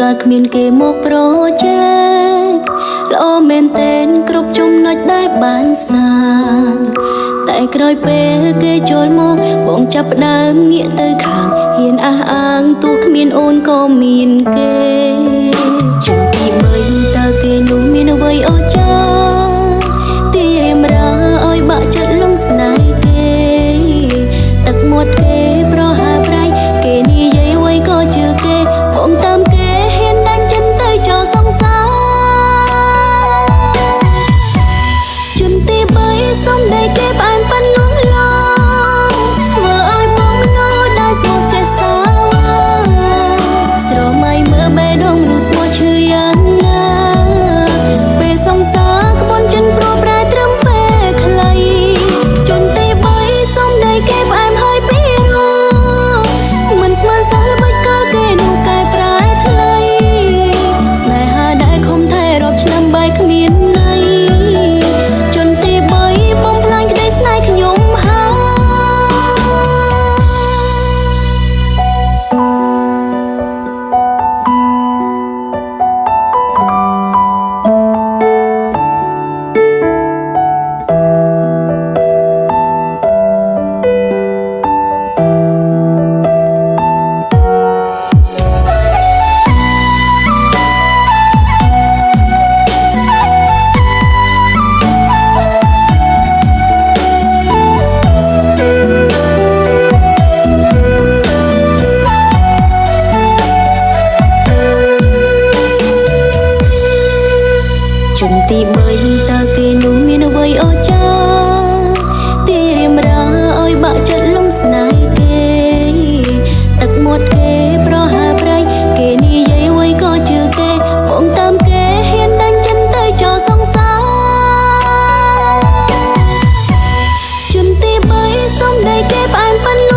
កើតគ្មានគេមកប្រជែកល្អមែនតែនគ្រប់ចំណុចដែលបានសាងតែក្រោយពេលគេចូលមកបងចាប់ផ្ដើមងាកទៅខាងហ៊ានអះអាងទោះគ្មានអូនក៏មានគេជុំទី3តើគេនោះមានអ្វីអស្ចារ្យទីរៀមរាឲ្យបាក់ចិត្តលងស្នេហ៍គេទឹកមាត់គេប្រហើប្រៃគេនិយាយអ្វីក៏ជឿគេបងតាមគេហ៊ានដាច់ចិនទៅចោលសង្សារជន់ទី3សុំដៃគេផ្អែមប៉ាន់លួងឡងធ្វើឲ្យបងណូដែលស្មោកចេះសាស្រមៃមើលបេះដូងនោះស្មោះឈឺយ៉ាងណាពេលសង្សារក្បួនចិនព្រោះប្រែត្រឹមពេលខ្លីជន់ទី3សុំដៃគេផ្អែមហើយពីរោមិនស្មានសោះល្បិចកលគេនោះកែប្រែថ្លៃស្នេហាដែលខំថែរាប់ឆ្នាំបែកគ្មានន័យជន់ទី3បំផ្លាញក្តីស្នេហ៍ខ្ញុំហើយជន់ទី3តើគេនោះមានអ្វីអស្ចារ្យទីរៀមរាឲ្យបាក់ចិត្តលងស្នេហ៍គេទឹកមាត់គេប្រហើប្រៃគេនិយាយអ្វីក៏ជឿគេបងតាមគេហ៊ានដាច់ចិនទៅចោលសង្សារជន់ទី3សុំដៃគេផ្អែមប៉ាន់